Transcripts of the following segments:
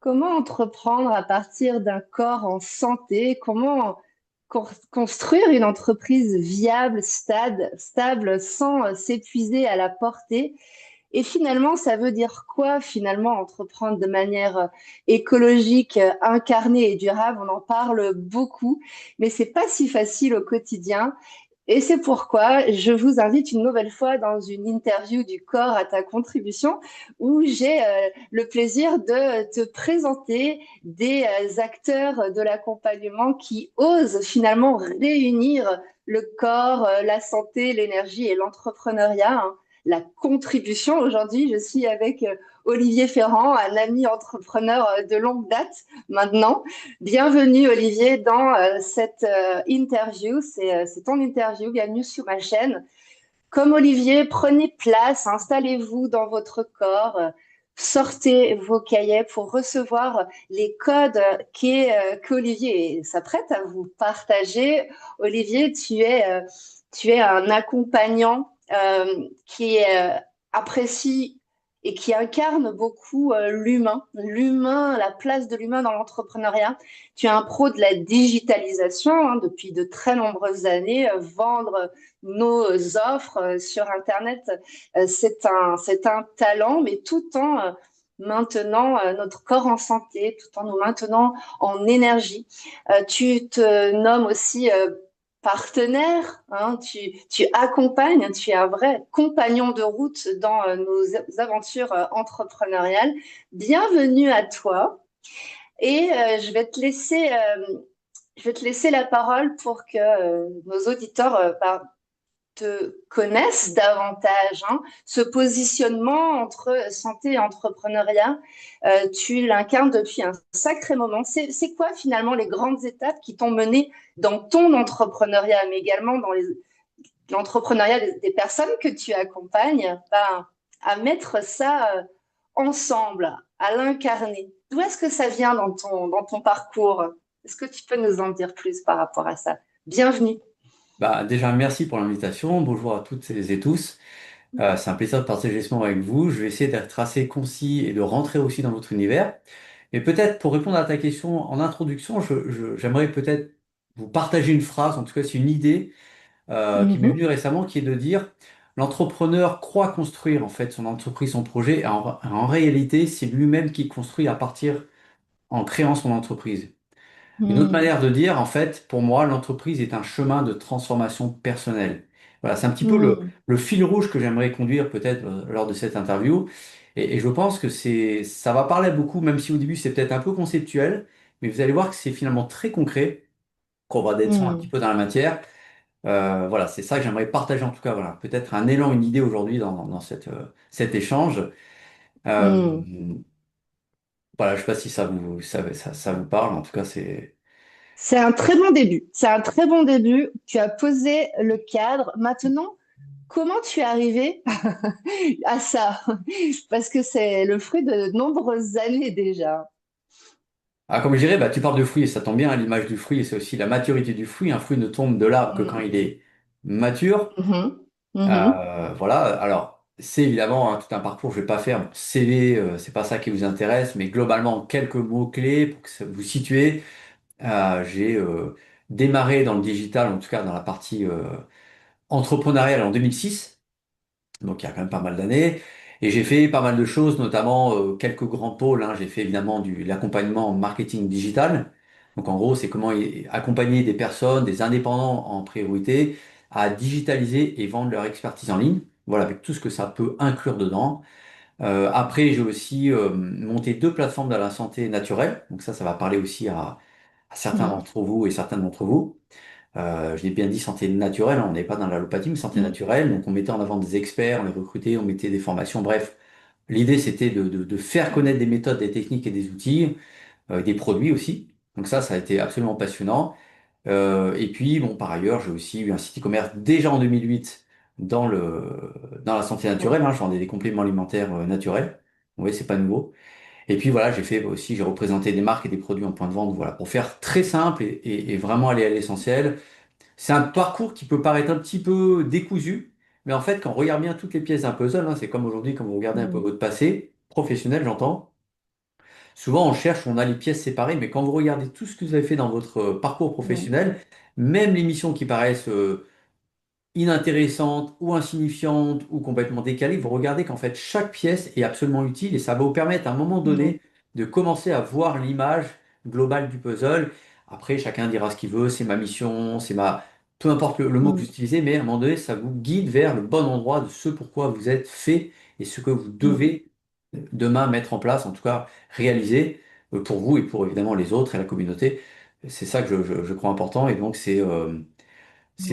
Comment entreprendre à partir d'un corps en santé? Comment construire une entreprise viable, stable, sans s'épuiser à la portée? Et finalement, ça veut dire quoi, finalement, entreprendre de manière écologique, incarnée et durable? On en parle beaucoup, mais c'est pas si facile au quotidien. Et c'est pourquoi je vous invite une nouvelle fois dans une interview du corps à ta contribution, où j'ai le plaisir de te présenter des acteurs de l'accompagnement qui osent finalement réunir le corps, la santé, l'énergie et l'entrepreneuriat, hein. La contribution. Aujourd'hui, je suis avec Olivier Ferrand, un ami entrepreneur de longue date maintenant. Bienvenue Olivier dans cette interview. C'est ton interview. Bienvenue sur ma chaîne. Comme Olivier, prenez place, installez-vous dans votre corps, sortez vos cahiers pour recevoir les codes qu'Olivier s'apprête à vous partager. Olivier, tu es un accompagnant qui apprécie et qui incarne beaucoup l'humain, la place de l'humain dans l'entrepreneuriat. Tu es un pro de la digitalisation hein, depuis de très nombreuses années. Vendre nos offres sur Internet, c'est un talent, mais tout en maintenant notre corps en santé, tout en nous maintenant en énergie. Tu te nommes aussi partenaire, hein, tu accompagnes, tu es un vrai compagnon de route dans nos aventures entrepreneuriales. Bienvenue à toi et je vais te laisser la parole pour que nos auditeurs te connaissent davantage, hein. Ce positionnement entre santé et entrepreneuriat, tu l'incarnes depuis un sacré moment. C'est quoi finalement les grandes étapes qui t'ont mené dans ton entrepreneuriat, mais également dans l'entrepreneuriat des personnes que tu accompagnes, ben, à mettre ça ensemble, à l'incarner? D'où est-ce que ça vient dans ton parcours? Est-ce que tu peux nous en dire plus par rapport à ça? Bienvenue. Bah, déjà, merci pour l'invitation. Bonjour à toutes et tous. C'est un plaisir de partager ce moment avec vous. Je vais essayer d'être assez concis et de rentrer aussi dans votre univers. Mais peut-être pour répondre à ta question en introduction, j'aimerais peut-être vous partager une phrase, en tout cas c'est une idée qui m'est Mhm. venue récemment, qui est de dire l'entrepreneur croit construire en fait son entreprise, son projet, et en réalité c'est lui-même qui construit à partir en créant son entreprise. Une autre Mhm. manière de dire, en fait, pour moi, l'entreprise est un chemin de transformation personnelle. Voilà, c'est un petit peu Mhm. le fil rouge que j'aimerais conduire peut-être lors de cette interview. Et je pense que ça va parler à beaucoup, même si au début c'est peut-être un peu conceptuel, mais vous allez voir que c'est finalement très concret, qu'on va descendre un petit Mhm. peu dans la matière. Voilà, c'est ça que j'aimerais partager en tout cas. Voilà, peut-être un élan, une idée aujourd'hui dans cet échange. Euh, Mhm. voilà, je sais pas si ça vous parle. En tout cas, c'est C'est un très bon début. C'est un très bon début. Tu as posé le cadre. Maintenant, comment tu es arrivé à ça? Parce que c'est le fruit de nombreuses années déjà. Ah, comme je dirais, bah, tu parles de fruits et ça tombe bien, hein, l'image du fruit, c'est aussi la maturité du fruit. Un fruit ne tombe de l'arbre que quand il Mhm. est mature. Mhm. Mhm. Voilà. Alors, c'est évidemment hein, tout un parcours. Je vais pas faire mon CV, c'est pas ça qui vous intéresse, mais globalement, quelques mots-clés pour que vous situez. J'ai démarré dans le digital, en tout cas dans la partie entrepreneuriale en 2006, donc il y a quand même pas mal d'années. Et j'ai fait pas mal de choses, notamment quelques grands pôles, hein. J'ai fait évidemment l'accompagnement en marketing digital. Donc en gros, c'est comment accompagner des personnes, des indépendants en priorité, à digitaliser et vendre leur expertise en ligne. Voilà, avec tout ce que ça peut inclure dedans. Après, j'ai aussi monté deux plateformes dans la santé naturelle. Donc ça va parler aussi à certains Mhm. d'entre vous et certaines d'entre vous. Je l'ai bien dit, santé naturelle, hein, on n'est pas dans l'allopathie, mais santé Mhm. naturelle. Donc on mettait en avant des experts, on les recrutait, on mettait des formations. Bref, l'idée c'était de faire connaître des méthodes, des techniques et des outils, des produits aussi. Donc ça a été absolument passionnant. Et puis, bon, par ailleurs, j'ai aussi eu un site e-commerce déjà en 2008 dans la santé naturelle. Hein, je vendais des compléments alimentaires naturels. Oui, c'est pas nouveau. Et puis voilà, j'ai représenté des marques et des produits en point de vente, voilà, pour faire très simple et vraiment aller à l'essentiel. C'est un parcours qui peut paraître un petit peu décousu, mais en fait, quand on regarde bien toutes les pièces d'un puzzle, hein, c'est comme aujourd'hui, quand vous regardez un peu Mhm. votre passé, professionnel, j'entends, Souvent, on cherche, on a les pièces séparées, mais quand vous regardez tout ce que vous avez fait dans votre parcours mm, professionnel, même les missions qui paraissent inintéressante ou insignifiante ou complètement décalée, vous regardez qu'en fait chaque pièce est absolument utile et ça va vous permettre à un moment mm, donné de commencer à voir l'image globale du puzzle. Après, chacun dira ce qu'il veut, c'est ma mission, c'est ma... Peu importe le mot que vous mm, utilisez, mais à un moment donné, ça vous guide vers le bon endroit de ce pourquoi vous êtes fait et ce que vous mm, devez demain mettre en place, en tout cas réaliser pour vous et pour évidemment les autres et la communauté. C'est ça que je crois important et donc c'est mm,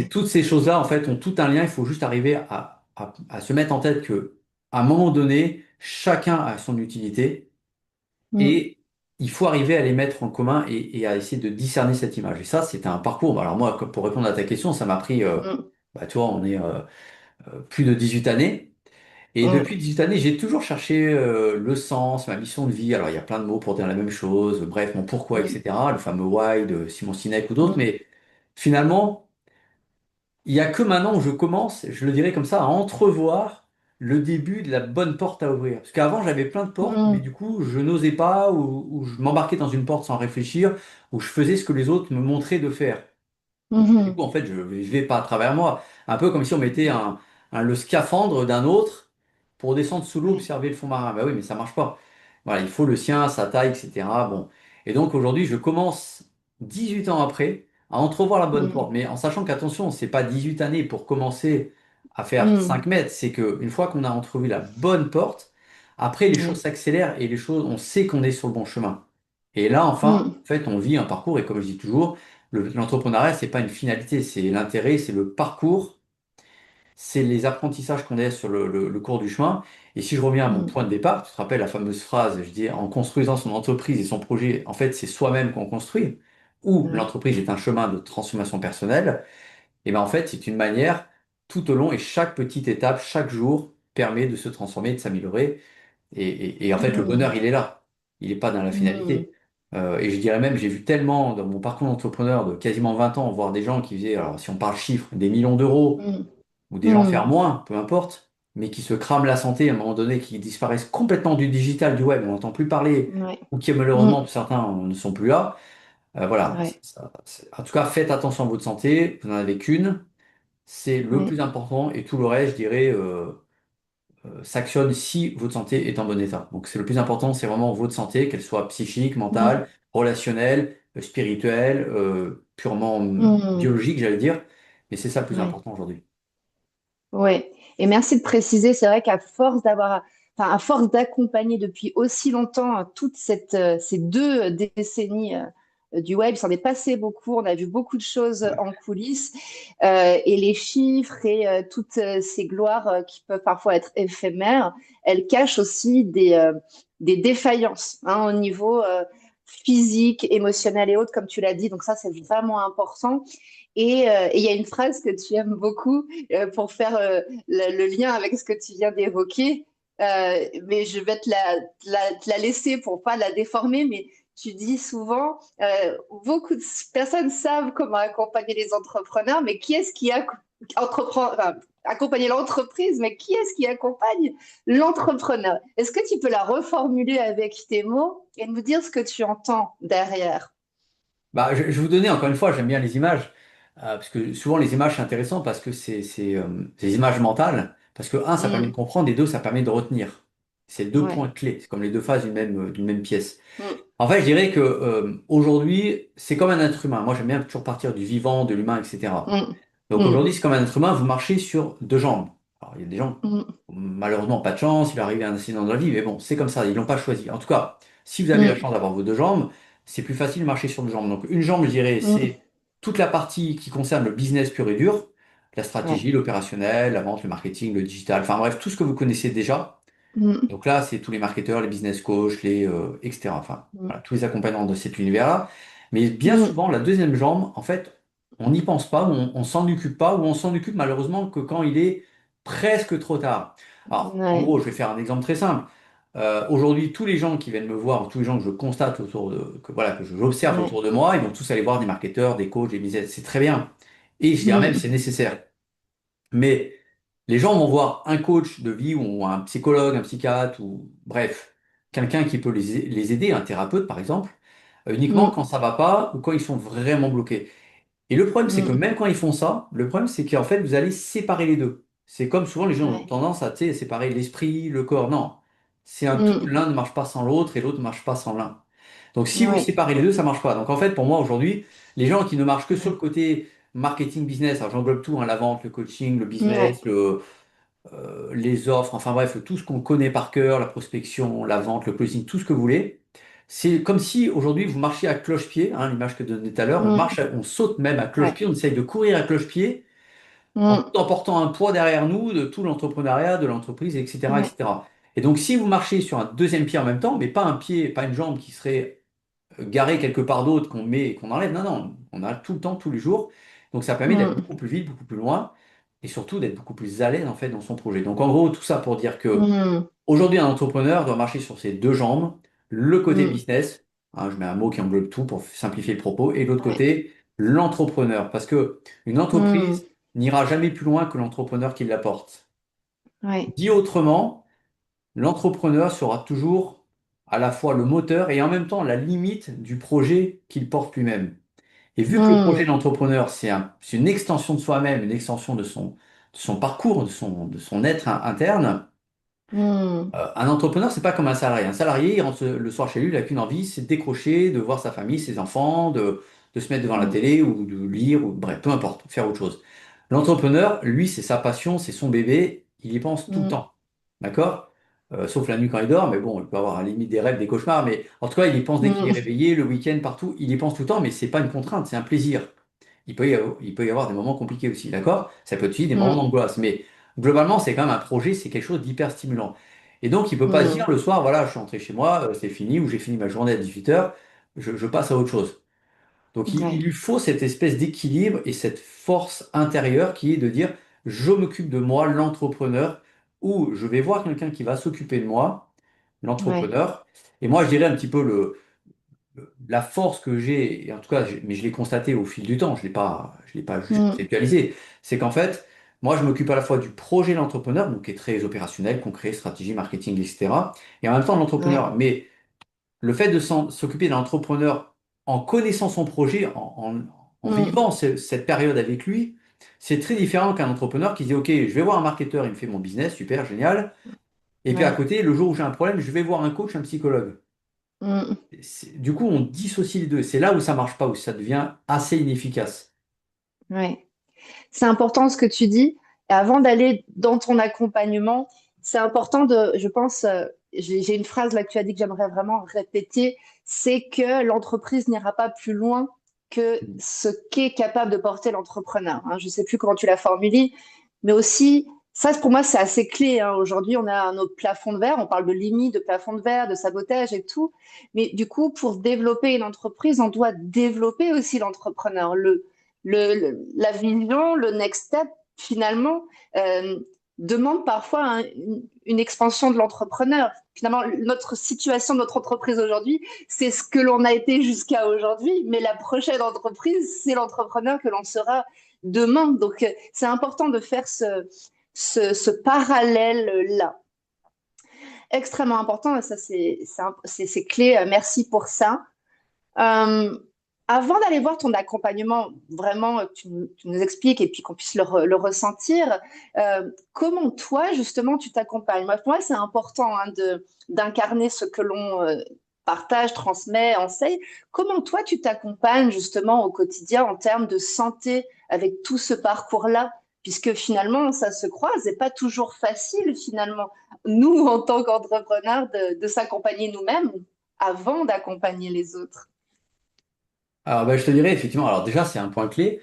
toutes ces choses-là, en fait, ont tout un lien. Il faut juste arriver à se mettre en tête que, à un moment donné, chacun a son utilité mm, et il faut arriver à les mettre en commun et à essayer de discerner cette image. Et ça, c'était un parcours. Alors moi, pour répondre à ta question, ça m'a pris, mm, bah, tu vois, on est plus de 18 années. Et depuis mm, 18 années, j'ai toujours cherché le sens, ma mission de vie. Alors, il y a plein de mots pour dire la même chose. Bref, mon pourquoi, mm, etc. Le fameux why de Simon Sinek ou d'autres. mm, Mais finalement, il y a que maintenant où je commence, je le dirais comme ça, à entrevoir le début de la bonne porte à ouvrir. Parce qu'avant, j'avais plein de portes, mais mm, du coup, je n'osais pas, ou je m'embarquais dans une porte sans réfléchir, ou je faisais ce que les autres me montraient de faire. Du coup, mm, en fait, je ne vais pas à travers moi. Un peu comme si on mettait le scaphandre d'un autre pour descendre sous l'eau, ouais, observer le fond marin. Bah oui, mais ça marche pas. Voilà, il faut le sien, sa taille, etc. Bon. Et donc aujourd'hui, je commence 18 ans après à entrevoir la bonne porte. mm, Mais en sachant qu'attention, c'est pas 18 années pour commencer à faire 5 mm, mètres. C'est qu'une fois qu'on a entrevu la bonne porte, après les choses ouais, s'accélèrent et les choses, on sait qu'on est sur le bon chemin. Et là, enfin, en mm, fait, on vit un parcours et comme je dis toujours, l'entrepreneuriat, c'est pas une finalité, c'est l'intérêt, c'est le parcours, c'est les apprentissages qu'on a sur le cours du chemin. Et si je reviens à mon mm, point de départ, tu te rappelles la fameuse phrase, je dis, en construisant son entreprise et son projet, en fait, c'est soi-même qu'on construit, ou ouais, l'entreprise est un chemin de transformation personnelle, et bien en fait, c'est une manière tout au long et chaque petite étape, chaque jour, permet de se transformer, de s'améliorer. Et en fait, le bonheur, mm, il est là. Il n'est pas dans la mm, finalité. Et je dirais même, j'ai vu tellement dans mon parcours d'entrepreneur de quasiment 20 ans, voir des gens qui faisaient, alors si on parle chiffres, des millions d'euros, mm, ou des gens faire mm, moins, peu importe, mais qui se crament la santé à un moment donné, qui disparaissent complètement du digital, du web, on n'entend plus parler, ouais, ou qui malheureusement, mm, pour certains, ne sont plus là. Voilà. ouais, En tout cas, faites attention à votre santé, vous n'en avez qu'une. C'est le ouais, plus important et tout le reste, je dirais, s'actionne si votre santé est en bon état. Donc c'est le plus important, c'est vraiment votre santé, qu'elle soit psychique, mentale, mm, relationnelle, spirituelle, purement mm, biologique, j'allais dire. Mais c'est ça le plus ouais. important aujourd'hui. Ouais, et merci de préciser. C'est vrai qu'à force d'avoir, enfin, à force d'accompagner depuis aussi longtemps ces 2 décennies du web, il s'en est passé beaucoup. On a vu beaucoup de choses Ouais. en coulisses et les chiffres et toutes ces gloires qui peuvent parfois être éphémères, elles cachent aussi des défaillances hein, au niveau physique, émotionnel et autres, comme tu l'as dit. Donc ça, c'est vraiment important. Et il y a une phrase que tu aimes beaucoup pour faire le lien avec ce que tu viens d'évoquer. Mais je vais te la laisser pour pas la déformer, mais tu dis souvent, beaucoup de personnes savent comment accompagner les entrepreneurs, mais qui est-ce qui entreprend, enfin, accompagner l'entreprise, mais qui est-ce qui accompagne l'entrepreneur? Est-ce que tu peux la reformuler avec tes mots et nous dire ce que tu entends derrière? Bah, je vais vous donner, encore une fois, j'aime bien les images, parce que souvent les images, c'est intéressant parce que c'est des images mentales, parce que un, ça permet de Mm, comprendre, et deux, ça permet de retenir. C'est deux ouais. points clés, c'est comme les deux faces d'une même pièce. Mm, En fait, je dirais que aujourd'hui, c'est comme un être humain. Moi, j'aime bien toujours partir du vivant, de l'humain, etc. mm, Donc mm, aujourd'hui, c'est comme un être humain, vous marchez sur deux jambes. Alors, il y a des gens, mm. malheureusement, pas de chance, il est arrivé un accident dans la vie, mais bon, c'est comme ça, ils l'ont pas choisi. En tout cas, si vous avez la Mm, chance d'avoir vos deux jambes, c'est plus facile de marcher sur deux jambes. Donc une jambe, je dirais, mm, c'est toute la partie qui concerne le business pur et dur, la ouais. stratégie, l'opérationnel, la vente, le marketing, le digital, enfin bref, tout ce que vous connaissez déjà. Mm, Donc là, c'est tous les marketeurs, les business coachs, etc. Enfin, mm, voilà, tous les accompagnants de cet univers-là. Mais bien mm, souvent, la deuxième jambe, en fait, on n'y pense pas, ou on s'en occupe pas, ou on s'en occupe malheureusement que quand il est presque trop tard. Alors, en ouais. gros, je vais faire un exemple très simple. Aujourd'hui, tous les gens qui viennent me voir, ou tous les gens que je constate voilà, que j'observe Ouais. autour de moi, ils vont tous aller voir des marketeurs, des coachs, des business. C'est très bien. Et je dirais même, c'est Mm, nécessaire. Mais les gens vont voir un coach de vie ou un psychologue, un psychiatre, ou bref. quelqu'un qui peut les aider, un thérapeute par exemple, uniquement Mm. quand ça va pas ou quand ils sont vraiment bloqués. Et le problème, c'est que Mm. même quand ils font ça, le problème, c'est qu'en fait, vous allez séparer les deux. C'est comme souvent les gens ont Ouais. tendance à, tu sais, séparer l'esprit, le corps. Non, c'est un tout. Mm. L'un ne marche pas sans l'autre et l'autre ne marche pas sans l'un. Donc si vous Ouais. séparez les deux, ça marche pas. Donc en fait, pour moi, aujourd'hui, les gens qui ne marchent que sur le côté marketing business, alors j'englobe tout, hein, la vente, le coaching, le Ouais. business, les offres, enfin bref, tout ce qu'on connaît par cœur, la prospection, la vente, le closing, tout ce que vous voulez. C'est comme si aujourd'hui vous marchiez à cloche-pied, hein, l'image que je donnais tout à l'heure, on Mm. marche, on saute même à Ouais. cloche-pied, on essaye de courir à cloche-pied en Mm. tout en portant un poids derrière nous de tout l'entrepreneuriat, de l'entreprise, etc., Ouais. etc. Et donc si vous marchez sur un deuxième pied en même temps, mais pas un pied, pas une jambe qui serait garée quelque part d'autre qu'on met et qu'on enlève, non, non, on a tout le temps, tous les jours. Donc ça permet d'être Mm. beaucoup plus vite, beaucoup plus loin et surtout d'être beaucoup plus à l'aise en fait dans son projet. Donc en gros, tout ça pour dire que Mm. aujourd'hui, un entrepreneur doit marcher sur ses deux jambes, le côté Mm. business, hein, je mets un mot qui englobe tout pour simplifier le propos, et l'autre Ouais. côté, l'entrepreneur. Parce que une Mm. entreprise n'ira jamais plus loin que l'entrepreneur qui la porte. Ouais. Dit autrement, l'entrepreneur sera toujours à la fois le moteur et en même temps la limite du projet qu'il porte lui-même. Et vu que le projet de Mm. l'entrepreneur, c'est une extension de soi-même, une extension de son parcours, de son être interne. Mm. Un entrepreneur, c'est pas comme un salarié. Un salarié, il rentre le soir chez lui, il n'a qu'une envie, c'est de décrocher, de voir sa famille, ses enfants, de se mettre devant la Mm. télé ou de lire, ou bref, peu importe, faire autre chose. L'entrepreneur, lui, c'est sa passion, c'est son bébé, il y pense tout le Mm. temps. D'accord? Sauf la nuit quand il dort, mais bon, il peut avoir à la limite des rêves, des cauchemars, mais en tout cas, il y pense dès qu'il est Mm. réveillé, le week-end, partout, il y pense tout le temps, mais c'est pas une contrainte, c'est un plaisir. Il peut y avoir des moments compliqués aussi, d'accord? Ça peut être aussi des moments Mm. d'angoisse, mais globalement, c'est quand même un projet, c'est quelque chose d'hyper stimulant. Et donc, il peut pas se dire Mm. le soir, voilà, je suis rentré chez moi, c'est fini, ou j'ai fini ma journée à 18 h, je passe à autre chose. Donc, il Ouais. lui faut cette espèce d'équilibre et cette force intérieure qui est de dire, je m'occupe de moi, l'entrepreneur, ou je vais voir quelqu'un qui va s'occuper de moi, Ouais. l'entrepreneur. Et moi, je dirais un petit peu la force que j'ai, et en tout cas, mais je l'ai constaté au fil du temps, je l'ai pas juste Mm. conceptualisé, c'est qu'en fait, moi, je m'occupe à la fois du projet de l'entrepreneur, donc qui est très opérationnel, concret, stratégie, marketing, etc., et en même temps de Ouais. l'entrepreneur. Mais le fait de s'occuper de l'entrepreneur en connaissant son projet, en Mm. vivant cette période avec lui, c'est très différent qu'un entrepreneur qui dit, OK, je vais voir un marketeur, il me fait mon business, super, génial. Et puis à Ouais. côté, le jour où j'ai un problème, je vais voir un coach, un psychologue. Mm. Du coup, on dissocie les deux. C'est là où ça marche pas, où ça devient assez inefficace. Ouais. C'est important ce que tu dis. Et avant d'aller dans ton accompagnement, c'est important je pense, j'ai une phrase là que tu as dit que j'aimerais vraiment répéter, c'est que l'entreprise n'ira pas plus loin que ce qu'est capable de porter l'entrepreneur. Hein. Je ne sais plus comment tu l'as formulé, mais aussi, ça pour moi c'est assez clé. Hein. Aujourd'hui, on a nos plafonds de verre, on parle de limite, de plafond de verre, de sabotage et tout. Mais du coup, pour développer une entreprise, on doit développer aussi l'entrepreneur, la vision, le next step, finalement, euh, demande parfois une expansion de l'entrepreneur. Finalement, notre situation, notre entreprise aujourd'hui, c'est ce que l'on a été jusqu'à aujourd'hui, mais la prochaine entreprise, c'est l'entrepreneur que l'on sera demain. Donc, c'est important de faire ce parallèle-là. Extrêmement important, et ça, c'est clé. Merci pour ça. Euh, Avant d'aller voir ton accompagnement, vraiment, tu nous expliques et puis qu'on puisse le ressentir, comment toi, justement, tu t'accompagnes? Moi, pour moi, c'est important hein, d'incarner ce que l'on partage, transmet, enseigne. Comment toi, tu t'accompagnes, justement, au quotidien en termes de santé avec tout ce parcours-là? Puisque finalement, ça se croise et pas toujours facile, finalement, nous, en tant qu'entrepreneurs, de s'accompagner nous-mêmes avant d'accompagner les autres. Alors, ben, je te dirais effectivement, alors déjà, c'est un point clé.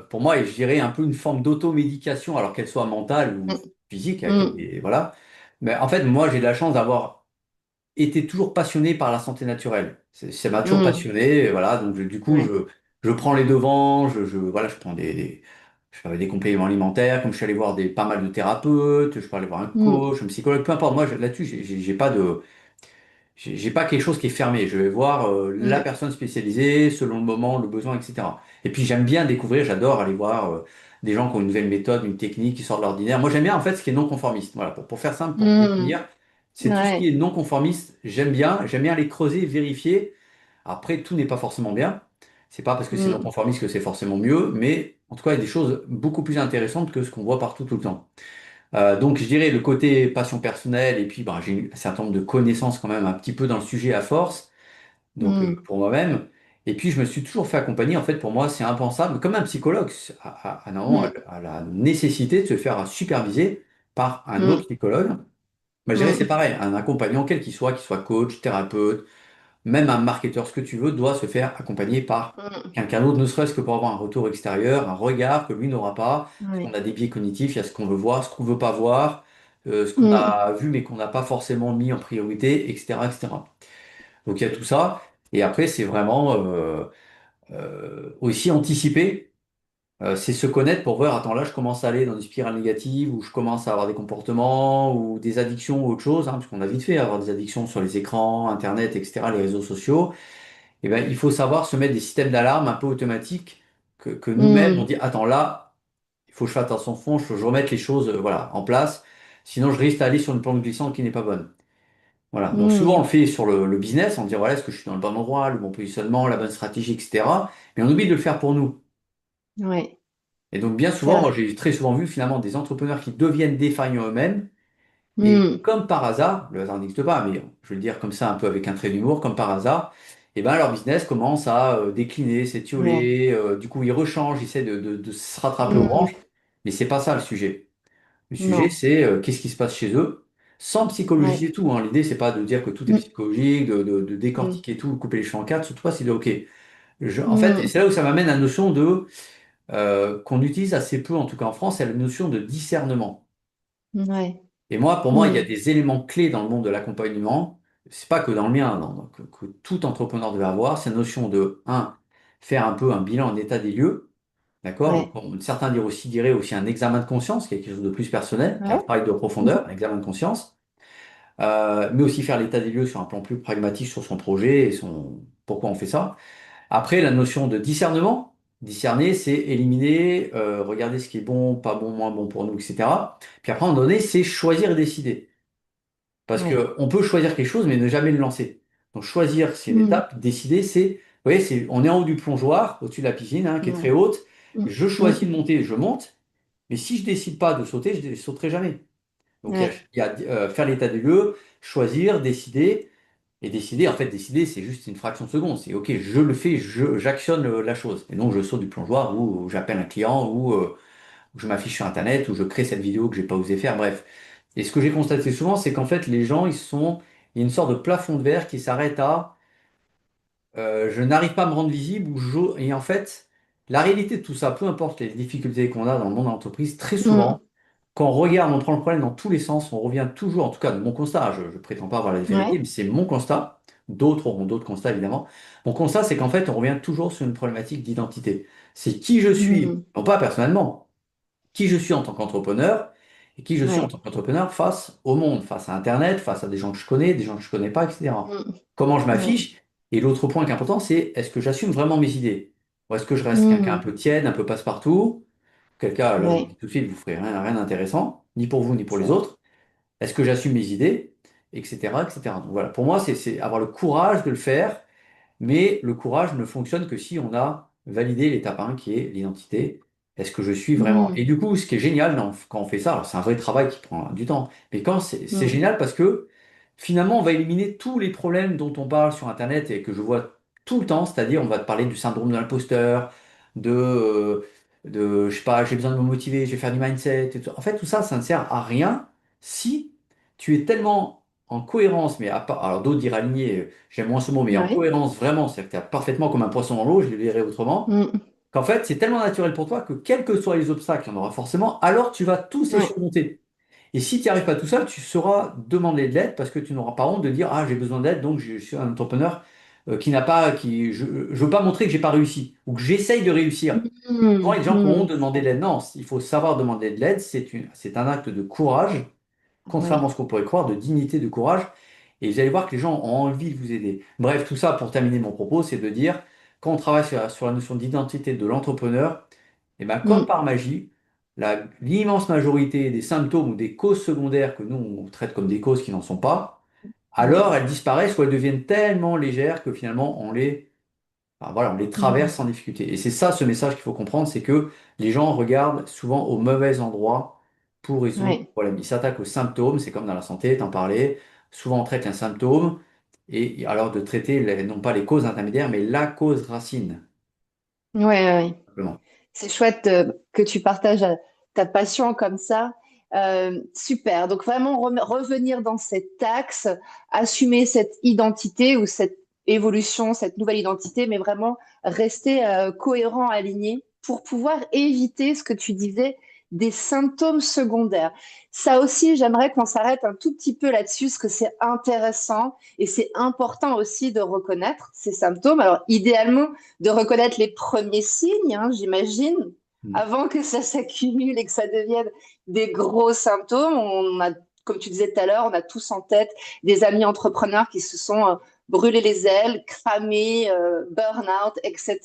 Pour moi, et je dirais un peu une forme d'automédication, alors qu'elle soit mentale ou physique, Mm, et voilà. Mais en fait, moi, j'ai de la chance d'avoir été toujours passionné par la santé naturelle. Ça m'a toujours mm, passionné, et voilà. Donc, du coup, ouais, je prends les devants, voilà, je prends je fais des compléments alimentaires, comme je suis allé voir pas mal de thérapeutes, je peux aller voir un mm, coach, un psychologue, peu importe. Moi, là-dessus, j'ai pas de, j'ai pas quelque chose qui est fermé. Je vais voir la ouais, personne spécialisée selon le moment, le besoin, etc. Et puis j'aime bien découvrir, j'adore aller voir des gens qui ont une nouvelle méthode, une technique qui sort de l'ordinaire. Moi j'aime bien en fait ce qui est non conformiste. Voilà, pour faire simple, pour mm, définir, C'est tout ce qui est Ouais. non-conformiste, j'aime bien les creuser, vérifier. Après, tout n'est pas forcément bien. C'est pas parce que c'est Mm. non-conformiste que c'est forcément mieux, mais en tout cas, il y a des choses beaucoup plus intéressantes que ce qu'on voit partout tout le temps. Donc, je dirais le côté passion personnelle, et puis ben, j'ai un certain nombre de connaissances quand même un petit peu dans le sujet à force, donc Mm. pour moi-même. Et puis, je me suis toujours fait accompagner. En fait, pour moi, c'est impensable, comme un psychologue, non, Mm. à la nécessité de se faire superviser par un autre Mm. psychologue. Moi, je dirais c'est Mm. pareil, un accompagnant, quel qu'il soit coach, thérapeute, même un marketeur, ce que tu veux, doit se faire accompagner par Mm. quelqu'un d'autre, ne serait-ce que pour avoir un retour extérieur, un regard que lui n'aura pas, parce qu'on Ouais. a des biais cognitifs, il y a ce qu'on veut voir, ce qu'on veut pas voir, ce qu'on Mm. a vu mais qu'on n'a pas forcément mis en priorité, etc., etc. Donc il y a tout ça. Et après, c'est vraiment aussi anticiper. C'est se connaître pour voir, attends, là, je commence à aller dans des spirales négatives, ou je commence à avoir des comportements, ou des addictions, ou autre chose, hein, parce qu'on a vite fait avoir des addictions sur les écrans, Internet, etc., les réseaux sociaux. Eh ben, il faut savoir se mettre des systèmes d'alarme un peu automatiques que nous-mêmes, on Mm. dit, attends, là, il faut que je fasse attention, il faut que je remette les choses, voilà, en place, sinon je risque d'aller sur une pente glissante qui n'est pas bonne. Voilà. Donc souvent, on le Mm. fait sur le business, on dit, voilà, est-ce que je suis dans le bon endroit, le bon positionnement, la bonne stratégie, etc. Mais on oublie de le faire pour nous. Ouais. Et donc, bien C'est souvent, moi, vrai. j'ai très souvent vu finalement des entrepreneurs qui deviennent défaillants eux-mêmes. Et Mm. comme par hasard, le hasard n'existe pas, mais je vais le dire comme ça, un peu avec un trait d'humour, comme par hasard, et ben leur business commence à décliner, Ouais. s'étioler. Du coup, ils rechangent, ils essaient de se rattraper aux Mm. branches. Mais c'est pas ça le sujet. Le sujet, Non. c'est qu'est-ce qui se passe chez eux, sans psychologiser Ouais. tout, hein. L'idée, c'est pas de dire que tout est Mm. psychologique, de Mm. décortiquer tout, de couper les cheveux en quatre. Surtout pas, c'est de OK. En fait, et Mm. c'est là où ça m'amène à la notion de qu'on utilise assez peu, en tout cas en France, c'est la notion de discernement. Ouais. Et moi, pour moi, il y a Mm. des éléments clés dans le monde de l'accompagnement. C'est pas que dans le mien, que tout entrepreneur devait avoir, c'est la notion de, un, faire un peu un bilan, un état des lieux, d'accord? Ouais. Donc, certains diraient aussi un examen de conscience, qui est quelque chose de plus personnel, qui est un Ouais. travail de profondeur, un examen de conscience. Mais aussi faire l'état des lieux sur un plan plus pragmatique sur son projet et son pourquoi on fait ça. Après, la notion de discernement. Discerner, c'est éliminer, regarder ce qui est bon, pas bon, moins bon pour nous, etc. Puis après, à un moment donné, c'est choisir et décider. Parce Ouais. que on peut choisir quelque chose, mais ne jamais le lancer. Donc choisir, c'est une Mm. étape. Décider, c'est, vous voyez, on est en haut du plongeoir, au-dessus de la piscine, hein, qui est très Ouais. haute. Mm. Je choisis de Mm. monter, je monte. Mais si je décide pas de sauter, je ne sauterai jamais. Donc Ouais. il y a, faire l'état des lieux, choisir, décider. Et décider, en fait, décider, c'est juste une fraction de seconde. C'est OK, je le fais, j'actionne la chose. Et non, je saute du plongeoir ou j'appelle un client ou je m'affiche sur Internet ou je crée cette vidéo que j'ai pas osé faire. Bref. Et ce que j'ai constaté souvent, c'est qu'en fait, les gens, il y a une sorte de plafond de verre qui s'arrête à je n'arrive pas à me rendre visible et en fait, la réalité de tout ça, peu importe les difficultés qu'on a dans le monde de l'entreprise, très Mm. souvent, quand on regarde, on prend le problème dans tous les sens, on revient toujours, en tout cas de mon constat, je ne prétends pas avoir la vérité, Ouais. mais c'est mon constat, d'autres auront d'autres constats évidemment. Mon constat, c'est qu'en fait, on revient toujours sur une problématique d'identité. C'est qui je suis, Mm. non pas personnellement, qui je suis en tant qu'entrepreneur et qui je suis en Ouais. tant qu'entrepreneur face au monde, face à Internet, face à des gens que je connais, des gens que je connais pas, etc. Mm. Comment je Ouais. m'affiche? Et l'autre point qui est important, c'est est-ce que j'assume vraiment mes idées? Ou est-ce que je reste quelqu'un un Mm. peu tiède, un peu passe-partout? Quel cas, là, je vous le Ouais. dis tout de suite, vous ferez rien d'intéressant, ni pour vous, ni pour C'est les vrai. autres. Est-ce que j'assume mes idées? Etc., etc. Donc voilà, pour moi, c'est avoir le courage de le faire, mais le courage ne fonctionne que si on a validé l'étape 1 qui est l'identité. Est-ce que je suis vraiment? Mm. Et du coup, ce qui est génial quand on fait ça, alors c'est un vrai travail qui prend du temps, mais quand c'est Mm. génial parce que finalement, on va éliminer tous les problèmes dont on parle sur Internet et que je vois tout le temps, c'est-à-dire on va te parler du syndrome de l'imposteur, je sais pas, j'ai besoin de me motiver, je vais faire du mindset, et tout. En fait, tout ça, ça ne sert à rien si tu es tellement en cohérence, mais à part, alors d'autres diraient aligné, j'aime moins ce mot, mais en Ouais. cohérence vraiment, c'est-à-dire que tu es parfaitement comme un poisson dans l'eau, je le dirais autrement, Mm. qu'en fait, c'est tellement naturel pour toi que quels que soient les obstacles, il y en aura forcément, alors tu vas tous les Ouais. surmonter. Et si tu n'y arrives pas tout seul, tu sauras demander de l'aide parce que tu n'auras pas honte de dire, ah, j'ai besoin d'aide, donc je suis un entrepreneur qui n'a pas, je veux pas montrer que j'ai pas réussi ou que j'essaye de réussir. Souvent, il y a Mm. des gens qui ont honte Mm. de demander de l'aide. Non, il faut savoir demander de l'aide. C'est un acte de courage, contrairement à Ouais. ce qu'on pourrait croire, de dignité, de courage. Et vous allez voir que les gens ont envie de vous aider. Bref, tout ça pour terminer mon propos, c'est de dire, quand on travaille sur la notion d'identité de l'entrepreneur, et ben, comme Mm. par magie, l'immense majorité des symptômes ou des causes secondaires que nous, on traite comme des causes qui n'en sont pas, mm, alors elles disparaissent ou elles deviennent tellement légères que finalement enfin, voilà, on les traverse mm. sans difficulté. Et c'est ça ce message qu'il faut comprendre, c'est que les gens regardent souvent au mauvais endroit pour résoudre le Ouais. problème. Ils s'attaquent aux symptômes, c'est comme dans la santé, t'en parlais. Souvent on traite un symptôme, et alors de traiter non pas les causes intermédiaires, mais la cause racine, Ouais, ouais, ouais. simplement. C'est chouette que tu partages ta passion comme ça. Super. Donc vraiment revenir dans cet axe, assumer cette identité ou cette évolution, cette nouvelle identité, mais vraiment rester cohérent, aligné pour pouvoir éviter ce que tu disais, des symptômes secondaires. Ça aussi, j'aimerais qu'on s'arrête un tout petit peu là-dessus, parce que c'est intéressant et c'est important aussi de reconnaître ces symptômes. Alors, idéalement, de reconnaître les premiers signes, hein, j'imagine, Mm. avant que ça s'accumule et que ça devienne des gros symptômes. On a, comme tu disais tout à l'heure, on a tous en tête des amis entrepreneurs qui se sont brûlés les ailes, cramés, burn-out, etc.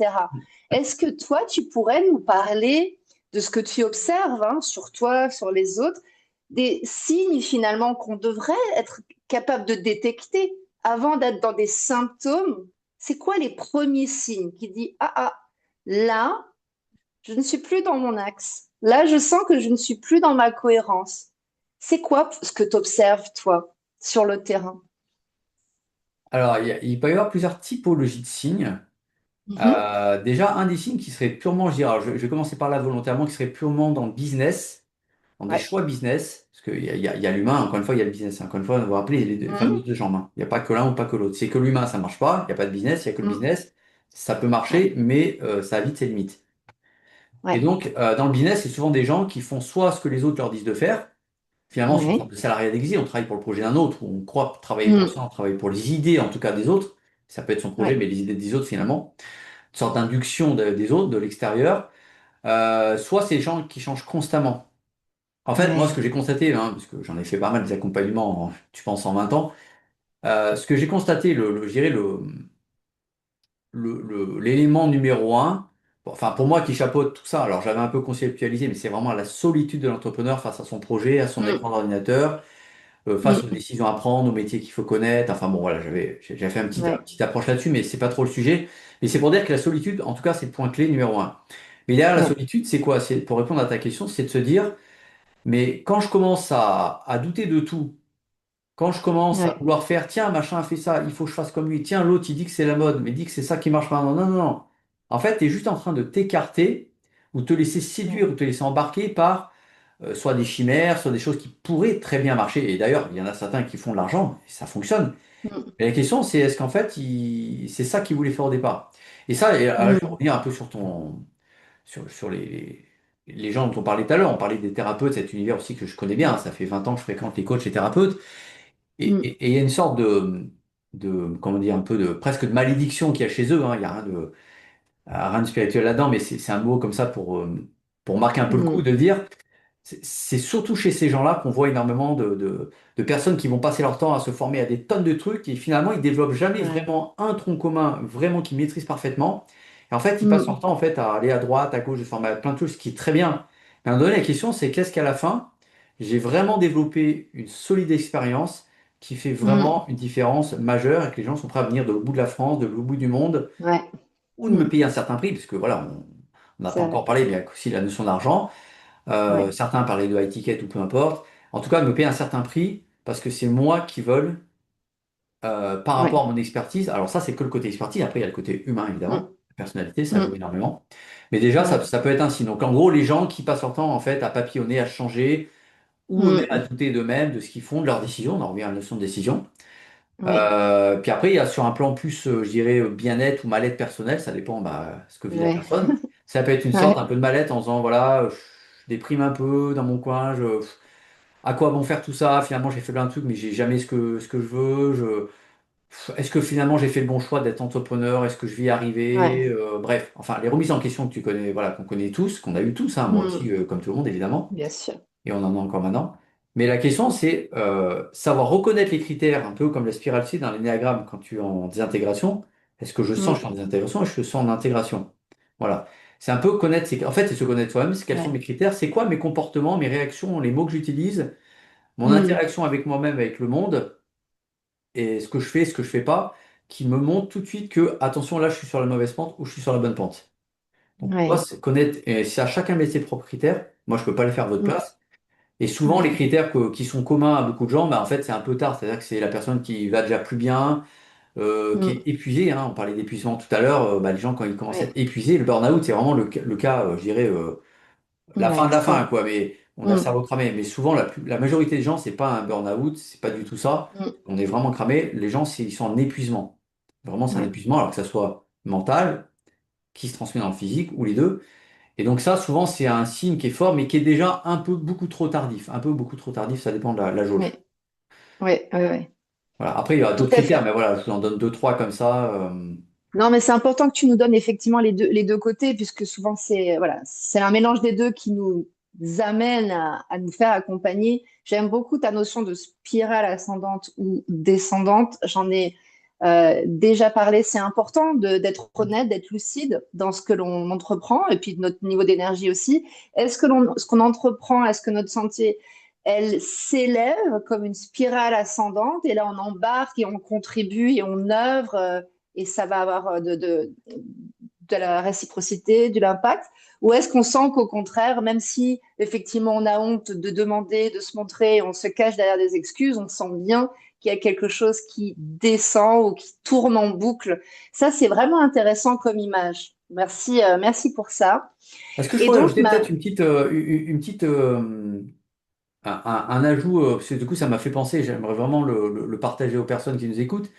Est-ce que toi, tu pourrais nous parler de ce que tu observes, hein, sur toi, sur les autres, des signes finalement qu'on devrait être capable de détecter avant d'être dans des symptômes? C'est quoi les premiers signes qui disent, ah, ah, là, je ne suis plus dans mon axe. Là, je sens que je ne suis plus dans ma cohérence. C'est quoi ce que tu observes, toi, sur le terrain? Alors, il peut y avoir plusieurs typologies de signes. Mhm. Déjà, un des signes qui serait purement, je dirais, alors, je vais commencer par là volontairement, qui serait purement dans le business, dans des Ouais. choix business, parce il y a l'humain, encore une fois, il y a le business. Encore une fois, on va rappeler les fameuses Mhm. deux jambes, hein. Il n'y a pas que l'un ou pas que l'autre. C'est que l'humain, ça marche pas, il n'y a pas de business, il n'y a que le Mhm. business. Ça peut Ouais. marcher, mais ça a vite ses limites. Et Ouais. donc, dans le business, c'est souvent des gens qui font soit ce que les autres leur disent de faire, finalement, c'est une sorte Ouais. de salariat déguisé, on travaille pour le projet d'un autre, ou on croit travailler pour Mhm. ça, on travaille pour les idées, en tout cas, des autres. Ça peut être son projet, Ouais. mais les idées des autres, finalement. Une sorte d'induction des autres, de l'extérieur. Soit c'est des gens qui changent constamment. En fait, moi, ce Ouais. que j'ai constaté, hein, parce que j'en ai fait pas mal des accompagnements, tu penses, en 20 ans, ce que j'ai constaté, je dirais l'élément numéro un, bon, enfin, pour moi qui chapeaute tout ça, alors j'avais un peu conceptualisé, mais c'est vraiment la solitude de l'entrepreneur face à son projet, à son Mhm. écran d'ordinateur, face aux Mhm. décisions à prendre, aux métiers qu'il faut connaître. Enfin, bon, voilà, j'ai fait une Ouais. petite approche là-dessus, mais c'est pas trop le sujet. Mais c'est pour dire que la solitude, en tout cas, c'est le point clé numéro un. Mais derrière la Ouais. solitude, c'est quoi? C'est, pour répondre à ta question, c'est de se dire, mais quand je commence à douter de tout, quand je commence à Ouais. vouloir faire, tiens, machin a fait ça, il faut que je fasse comme lui, tiens, l'autre, il dit que c'est la mode, mais dit que c'est ça qui marche pas. Non, non, non, non. En fait, tu es juste en train de t'écarter ou te laisser séduire ou te laisser embarquer par soit des chimères, soit des choses qui pourraient très bien marcher. Et d'ailleurs, il y en a certains qui font de l'argent, et ça fonctionne. Mhm. Mais la question, c'est est-ce qu'en fait, c'est ça qu'ils voulaient faire au départ? Et ça, et, je vais Mhm. revenir un peu sur les gens dont on parlait tout à l'heure. On parlait des thérapeutes, cet univers aussi que je connais bien, hein. Ça fait 20 ans que je fréquente les coachs et thérapeutes. Mhm. Et il y a une sorte comment dire, un peu de, presque de malédiction qu'il y a chez eux, hein. Il n'y a rien de spirituel là-dedans, mais c'est un mot comme ça pour marquer un peu le coup, Mhm. de dire, c'est surtout chez ces gens-là qu'on voit énormément de personnes qui vont passer leur temps à se former à des tonnes de trucs et finalement ils développent jamais Ouais. vraiment un tronc commun, vraiment qu'ils maîtrisent parfaitement. Et en fait, ils passent leur Mhm. temps en fait à aller à droite, à gauche, de se former à plein de choses, ce qui est très bien. Mais à un moment donné, la question, c'est qu'est-ce qu'à la fin, j'ai vraiment développé une solide expérience qui fait vraiment Mhm. une différence majeure et que les gens sont prêts à venir de l'autre bout de la France, de l'autre bout du monde, Ouais. ou de me Mhm. payer un certain prix, parce que voilà, on n'a pas C'est encore vrai. parlé, mais il y a aussi la notion d'argent. Ouais. Certains parlaient de high ticket ou peu importe. En tout cas, de me payer un certain prix parce que c'est moi qui veulent par rapport Ouais. à mon expertise. Alors ça, c'est que le côté expertise. Après, il y a le côté humain, évidemment. Mhm. La personnalité, ça joue Mhm. énormément. Mais déjà, Ouais. ça peut être ainsi. Donc, en gros, les gens qui passent leur temps, en fait, à papillonner, à changer, ou même à Mhm. douter d'eux-mêmes, de ce qu'ils font, de leurs décisions. On en revient à la notion de décision. Ouais. Puis après, il y a sur un plan plus, je dirais, bien-être ou mal-être personnel. Ça dépend ce que vit la Ouais. personne. Ça peut être une sorte un Ouais. peu de mal-être en disant, voilà, je déprime un peu dans mon coin, à quoi bon faire tout ça? Finalement, j'ai fait plein de trucs, mais j'ai jamais ce que je veux. Est-ce que finalement j'ai fait le bon choix d'être entrepreneur? Est-ce que je vais y arriver? Ouais. Bref, enfin, les remises en question que tu connais, voilà, qu'on connaît tous, qu'on a eu tous, hein, moi aussi, Mhm. comme tout le monde, évidemment, Bien sûr. et on en a encore maintenant. Mais la question, c'est savoir reconnaître les critères, un peu comme la spirale C dans l'énéagramme quand tu es en désintégration. Est-ce que je sens que je suis en Mhm. désintégration? Est-ce que je sens en intégration? Voilà. C'est un peu connaître, en fait, c'est se connaître soi-même, c'est quels sont Ouais. mes critères, c'est quoi mes comportements, mes réactions, les mots que j'utilise, mon Mhm. interaction avec moi-même, avec le monde, et ce que je fais, ce que je fais pas, qui me montre tout de suite que, attention, là, je suis sur la mauvaise pente ou je suis sur la bonne pente. Donc, toi, Ouais. c'est connaître, et c'est à chacun met ses propres critères. Moi, je peux pas les faire à votre Mm. place. Et souvent, les Ouais. critères qui sont communs à beaucoup de gens, bah, en fait, c'est un peu tard. C'est-à-dire que c'est la personne qui va déjà plus bien, qui est Mm. épuisée, hein. On parlait d'épuisement tout à l'heure. Bah, les gens, quand ils commencent à être Ouais. épuisés, le burn-out, c'est vraiment le cas, je dirais, la Ouais, fin de la fin, extrême. quoi. Mais on a le Mm. cerveau cramé. Mais souvent, la majorité des gens, c'est pas un burn-out, c'est pas du tout ça. Mm. On est vraiment cramé. Les gens, ils sont en épuisement. Vraiment, c'est un Ouais. épuisement, alors que ça soit mental, qui se transmet dans le physique, ou les deux. Et donc ça, souvent, c'est un signe qui est fort, mais qui est déjà un peu beaucoup trop tardif. Un peu beaucoup trop tardif, ça dépend de la jauge. Ouais. Ouais. Ouais. Ouais. Voilà. Après, il y aura Tout d'autres à critères, fait. mais voilà, je vous en donne deux, trois comme ça. Non, mais c'est important que tu nous donnes effectivement les deux côtés, puisque souvent c'est voilà, c'est un mélange des deux qui nous amène à nous faire accompagner. J'aime beaucoup ta notion de spirale ascendante ou descendante. J'en ai déjà parlé. C'est important d'être honnête, d'être lucide dans ce que l'on entreprend et puis de notre niveau d'énergie aussi. Ce qu'on entreprend, est-ce que notre santé, elle s'élève comme une spirale ascendante et là on embarque et on contribue et on œuvre. Et ça va avoir de la réciprocité, de l'impact? Ou est-ce qu'on sent qu'au contraire, même si effectivement on a honte de demander, de se montrer, on se cache derrière des excuses, on sent bien qu'il y a quelque chose qui descend ou qui tourne en boucle. Ça, c'est vraiment intéressant comme image. Merci, merci pour ça. Est-ce que je Et pourrais donc, ajouter peut-être une petite, un ajout, parce que du coup, ça m'a fait penser, j'aimerais vraiment le partager aux personnes qui nous écoutent.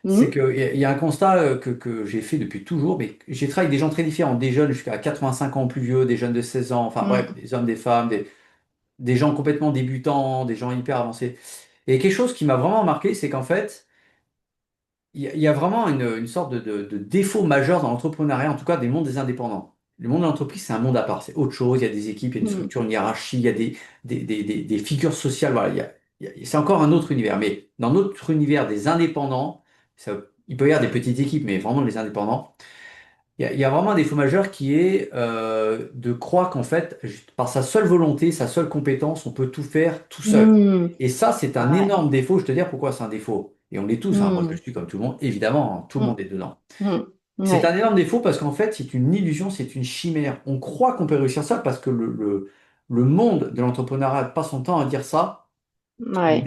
C'est hmm, qu'il y a un constat que j'ai fait depuis toujours, mais j'ai travaillé avec des gens très différents, des jeunes jusqu'à 85 ans plus vieux, des jeunes de 16 ans, enfin bref, hmm, des hommes, des femmes, des gens complètement débutants, des gens hyper avancés. Et quelque chose qui m'a vraiment marqué, c'est qu'en fait, il y a vraiment une sorte de défaut majeur dans l'entrepreneuriat, en tout cas des mondes des indépendants. Le monde de l'entreprise, c'est un monde à part, c'est autre chose, il y a des équipes, il y a une hmm, structure, une hiérarchie, il y a des figures sociales, voilà, c'est encore un autre univers. Mais dans notre univers des indépendants, il peut y avoir des petites équipes, mais vraiment les indépendants, il y a vraiment un défaut majeur qui est de croire qu'en fait, juste par sa seule volonté, sa seule compétence, on peut tout faire tout seul. hmm. Et ça, c'est un Ouais. énorme défaut. Je vais te dire pourquoi c'est un défaut. Et on l'est tous, hein. Moi, je Hmm, suis comme tout le monde, évidemment, hein, tout le hmm, monde est dedans. hmm. C'est un Ouais. énorme défaut parce qu'en fait, c'est une illusion, c'est une chimère. On croit qu'on peut réussir ça parce que le monde de l'entrepreneuriat passe son temps à dire ça. Ouais.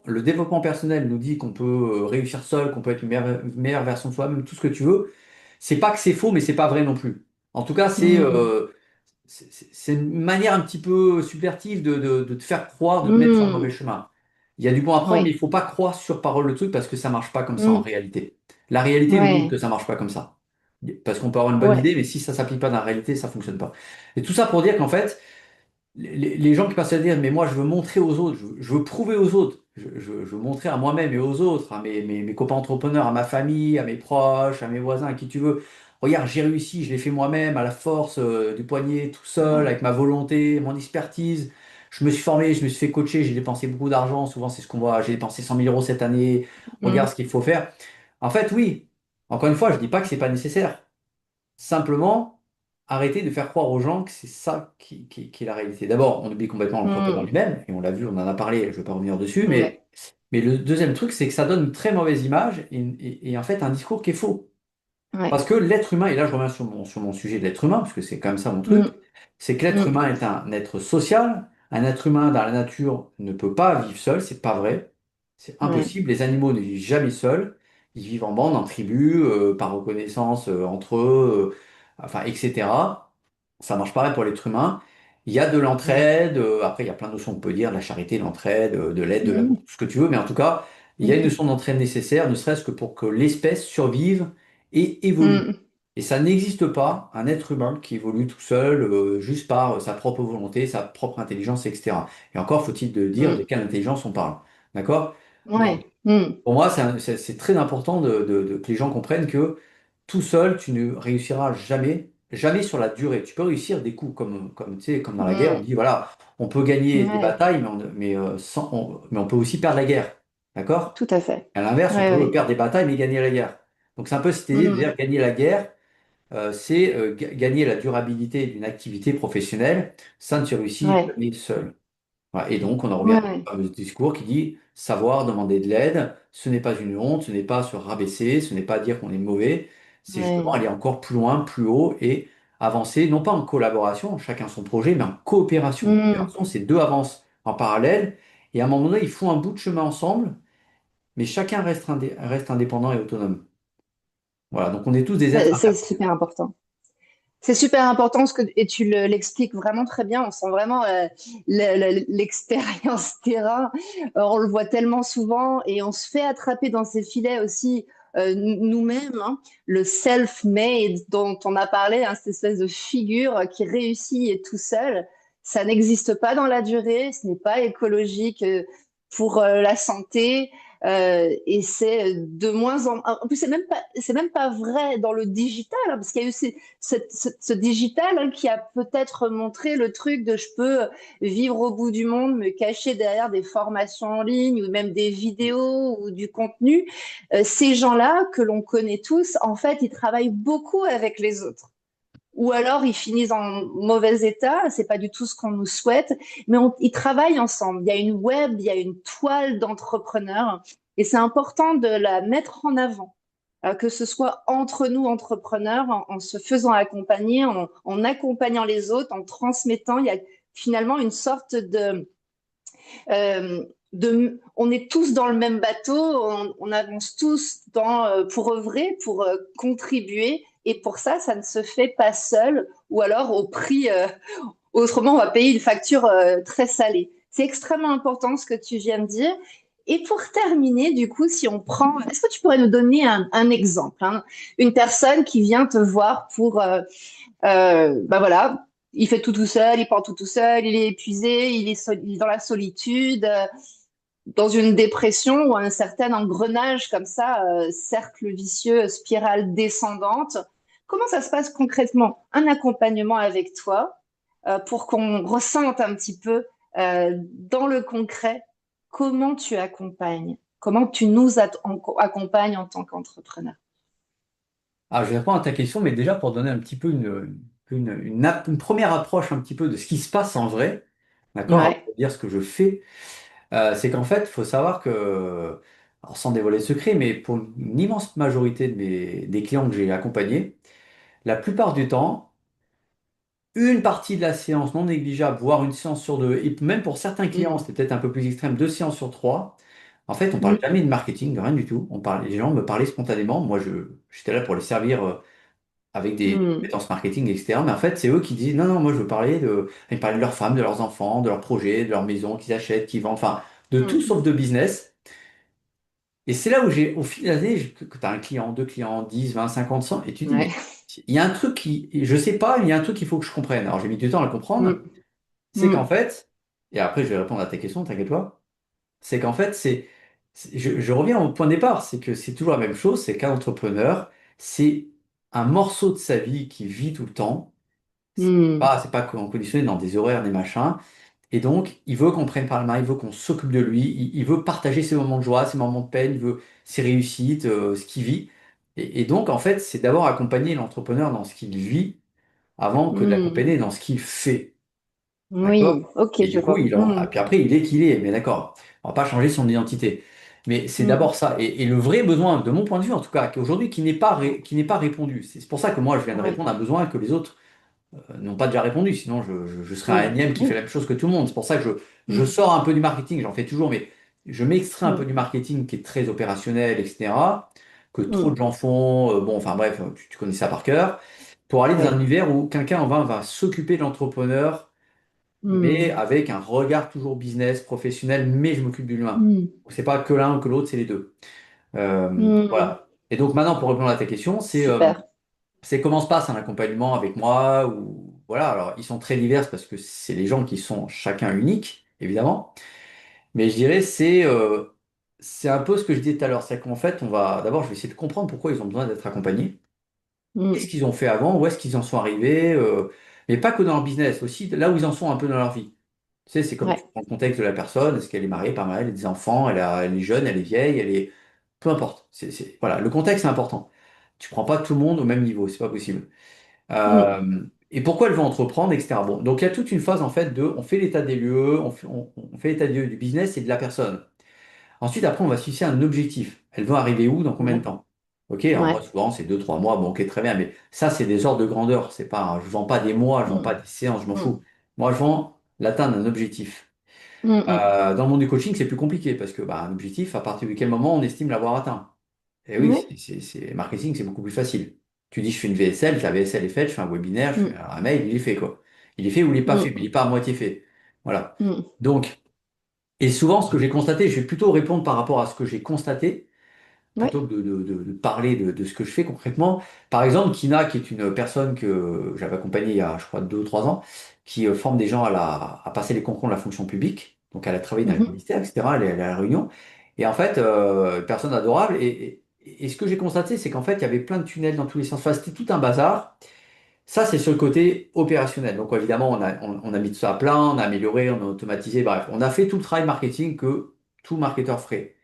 Le développement personnel nous dit qu'on peut réussir seul, qu'on peut être une meilleure version de soi-même, tout ce que tu veux. C'est pas que c'est faux, mais c'est pas vrai non plus. En tout cas, Hmm, c'est une manière un petit peu subversive de te faire croire, de te mettre sur le mauvais hmm. chemin. Il y a du bon à prendre, mais il Oui. faut pas croire sur parole le truc parce que ça marche pas comme ça en Hmm. réalité. La réalité nous montre que Ouais. ça marche pas comme ça. Parce qu'on peut avoir une bonne Ouais. idée, mais si ça s'applique pas dans la réalité, ça fonctionne pas. Et tout ça pour dire qu'en fait, les gens qui passent à dire, mais moi je veux montrer aux autres, je veux prouver aux autres, je veux montrer à moi-même et aux autres, à mes copains entrepreneurs, à ma famille, à mes proches, à mes voisins, à qui tu veux. Regarde, j'ai réussi, je l'ai fait moi-même, à la force du poignet, tout seul, Ouais. avec ma volonté, mon expertise. Je me suis formé, je me suis fait coacher, j'ai dépensé beaucoup d'argent. Souvent, c'est ce qu'on voit. J'ai dépensé 100 000 euros cette année. Regarde Hmm. ce qu'il faut faire. En fait, oui. Encore une fois, je dis pas que c'est pas nécessaire. Simplement, arrêter de faire croire aux gens que c'est ça qui est la réalité. D'abord, on oublie complètement l'entrepreneur Hmm. lui-même, et on l'a vu, on en a parlé, je ne vais pas revenir dessus, mais, Ouais. mais le deuxième truc, c'est que ça donne une très mauvaise image et en fait un discours qui est faux. Parce Ouais. que l'être humain, et là je reviens sur mon sujet de l'être humain, parce que c'est quand même ça mon Hmm. truc, c'est que l'être Hmm. humain est un être social. Un être humain dans la nature ne peut pas vivre seul, c'est pas vrai. C'est Ouais. impossible. Les animaux ne vivent jamais seuls. Ils vivent en bande, en tribu, par reconnaissance entre eux, enfin, etc. Ça marche pareil pour l'être humain. Il y a de Ouais. l'entraide, après il y a plein de notions qu'on peut dire, de la charité, de l'entraide, de l'aide, de l'amour, Hmm. tout ce que tu veux, mais en tout cas, il y a une Hmm. notion d'entraide nécessaire, ne serait-ce que pour que l'espèce survive et évolue. Hmm. Et ça n'existe pas, un être humain qui évolue tout seul, juste par sa propre volonté, sa propre intelligence, etc. Et encore faut-il de dire de Hmm. quelle intelligence on parle. D'accord? Donc, Ouais. Hmm. pour moi, c'est très important que les gens comprennent que tout seul, tu ne réussiras jamais, jamais sur la durée. Tu peux réussir des coups, tu sais, comme dans la guerre, on Hmm. dit, voilà, on peut gagner des Ouais. batailles, mais on peut aussi perdre la guerre. D'accord? Tout à fait. À l'inverse, on Ouais, peut ouais. perdre des batailles, mais gagner la guerre. Donc c'est un peu cette idée de Hmm. dire gagner la guerre, c'est gagner la durabilité d'une activité professionnelle. Ça ne se réussit Ouais. jamais seul. Voilà. Et donc, on en revient Ouais, au fameux discours qui dit savoir demander de l'aide, ce n'est pas une honte, ce n'est pas se rabaisser, ce n'est pas dire qu'on est mauvais, c'est justement ouais. aller encore plus loin, plus haut et avancer, non pas en collaboration, chacun son projet, mais en coopération. Hmm. Coopération, c'est deux avancent en parallèle et à un moment donné, ils font un bout de chemin ensemble, mais chacun reste indépendant et autonome. Voilà, donc on est tous des êtres C'est interconnectés. super important. C'est super important et tu l'expliques vraiment très bien. On sent vraiment l'expérience terrain. On le voit tellement souvent et on se fait attraper dans ces filets aussi nous-mêmes, hein. Le self-made dont on a parlé, hein, cette espèce de figure qui réussit et tout seul, ça n'existe pas dans la durée. Ce n'est pas écologique pour la santé. Et c'est de moins en plus, c'est même pas vrai dans le digital, hein, parce qu'il y a eu ce digital, hein, qui a peut-être montré le truc de je peux vivre au bout du monde, me cacher derrière des formations en ligne ou même des vidéos ou du contenu. Ces gens-là que l'on connaît tous, en fait, ils travaillent beaucoup avec les autres. Ou alors ils finissent en mauvais état, c'est pas du tout ce qu'on nous souhaite, mais ils travaillent ensemble. Il y a une web, il y a une toile d'entrepreneurs, et c'est important de la mettre en avant, que ce soit entre nous entrepreneurs, en se faisant accompagner, en accompagnant les autres, en transmettant. Il y a finalement une sorte on est tous dans le même bateau, on avance tous pour œuvrer, pour contribuer, et pour ça, ça ne se fait pas seul, ou alors au prix, autrement on va payer une facture très salée. C'est extrêmement important ce que tu viens de dire. Et pour terminer, du coup, si on prend, est-ce que tu pourrais nous donner un exemple, hein, une personne qui vient te voir pour, ben voilà, il fait tout seul, il porte tout seul, il est épuisé, il est dans la solitude, dans une dépression ou un certain engrenage comme ça, cercle vicieux, spirale descendante. Comment ça se passe concrètement? Un accompagnement avec toi pour qu'on ressente un petit peu dans le concret comment tu accompagnes, comment tu nous accompagnes en tant qu'entrepreneur. Ah, je vais répondre à ta question, mais déjà pour donner un petit peu une première approche un petit peu de ce qui se passe en vrai, d'accord, avant Ouais. de dire ce que je fais, c'est qu'en fait, il faut savoir que, alors sans dévoiler le secret, mais pour une immense majorité des clients que j'ai accompagnés, la plupart du temps, une partie de la séance non négligeable, voire une séance sur deux, et même pour certains clients, Mm. c'était peut-être un peu plus extrême, deux séances sur trois. En fait, on parlait Mm. jamais de marketing, de rien du tout. Les gens me parlaient spontanément. Moi, j'étais là pour les servir avec des Mm. compétences marketing, etc. Mais en fait, c'est eux qui disent, non, non, moi, je veux parler de, ils parlaient de leurs femmes, de leurs enfants, de leurs projets, de leur maison qu'ils achètent, qu'ils vendent, enfin, de tout Mm. sauf de business. Et c'est là où au fil des années, que tu as un client, deux clients, 10, 20, 50, 100, et tu dis, Ouais. mais il y a un truc je sais pas, il y a un truc qu'il faut que je comprenne. Alors, j'ai mis du temps à le comprendre. Mm. C'est qu'en Mm. fait, et après, je vais répondre à ta question, t'inquiète pas, c'est qu'en fait, je reviens au point de départ, c'est que c'est toujours la même chose, c'est qu'un entrepreneur, c'est un morceau de sa vie qui vit tout le temps. Mm. C'est pas conditionné dans des horaires, des machins. Et donc, il veut qu'on le prenne par la main, il veut qu'on s'occupe de lui, il veut partager ses moments de joie, ses moments de peine, il veut ses réussites, ce qu'il vit. Et donc, en fait, c'est d'abord accompagner l'entrepreneur dans ce qu'il vit avant que de Mm. l'accompagner dans ce qu'il fait. Oui, D'accord? ok, Et je du coup, vois. ah, Mm. puis après, il est qu'il est, mais d'accord. On va pas changer son identité. Mais c'est Mm. d'abord ça. Et le vrai besoin, de mon point de vue en tout cas, qui aujourd'hui, qui n'est pas répondu. C'est pour ça que moi, je viens de Ouais. répondre à un besoin que les autres n'ont pas déjà répondu, sinon je serais un Mm. énième qui fait la Oui. même chose que tout le monde. C'est pour ça que je Mm. sors un peu du marketing, j'en fais toujours, mais je m'extrais un peu Mm. du marketing qui est très opérationnel, etc., que trop de Mm. gens font, bon, enfin bref, tu connais ça par cœur, pour aller dans un Oui. univers où quelqu'un va s'occuper de l'entrepreneur, mais Mm. avec un regard toujours business, professionnel, mais je m'occupe de l'humain. Mm. C'est pas que l'un ou que l'autre, c'est les deux. Mm. Voilà. Et donc maintenant, pour répondre à ta question, Super. c'est comment se passe un accompagnement avec moi ou voilà. Alors ils sont très divers parce que c'est les gens qui sont chacun uniques, évidemment. Mais je dirais c'est un peu ce que je disais tout à l'heure, c'est qu'en fait on va d'abord je vais essayer de comprendre pourquoi ils ont besoin d'être accompagnés, qu'est-ce Mm. qu'ils ont fait avant, où est-ce qu'ils en sont arrivés, mais pas que dans leur business, aussi là où ils en sont un peu dans leur vie. Tu sais, c'est comme tu Ouais. prends le contexte de la personne, est-ce qu'elle est mariée, pas mariée, elle a des enfants, elle est jeune, elle est vieille, peu importe. Voilà, le contexte est important. Tu prends pas tout le monde au même niveau, c'est pas possible. Mm. et pourquoi elle veut entreprendre, etc. Bon, donc il y a toute une phase en fait de, on fait l'état des lieux, on fait l'état des lieux du business et de la personne. Ensuite, après, on va se fixer un objectif. Elle veut arriver où, dans combien de Ouais. temps? Ok, alors moi, Ouais. souvent, c'est 2, 3 mois. Bon, ok, très bien, mais ça, c'est des ordres de grandeur. C'est pas, je vends pas des mois, je vends pas Mm. des séances, je m'en Mm. fous. Moi, je vends l'atteinte d'un objectif. Mm. Mm. Dans le monde du coaching, c'est plus compliqué parce que bah, un objectif, à partir de quel moment on estime l'avoir atteint? Et oui, Ouais. marketing, c'est beaucoup plus facile. Tu dis, je fais une VSL, ta VSL est faite, je fais un webinaire, je fais Mm. un mail, il est fait, quoi. Il est fait ou il n'est pas fait, mais il Mm. n'est pas à moitié fait. Voilà. Mm. Donc, et souvent, ce que j'ai constaté, je vais plutôt répondre par rapport à ce que j'ai constaté, Ouais. plutôt que de parler de ce que je fais concrètement. Par exemple, Kina, qui est une personne que j'avais accompagnée il y a, je crois, 2 ou 3 ans, qui forme des gens à passer les concours de la fonction publique. Donc, elle a travaillé dans les Mhm. ministères, etc. Elle est à la Réunion. Et en fait, personne adorable. Et ce que j'ai constaté, c'est qu'en fait, il y avait plein de tunnels dans tous les sens. Enfin, c'était tout un bazar. Ça, c'est sur le côté opérationnel. Donc, évidemment, on a mis tout ça à plat, on a amélioré, on a automatisé. Bref, on a fait tout le travail marketing que tout marketeur ferait.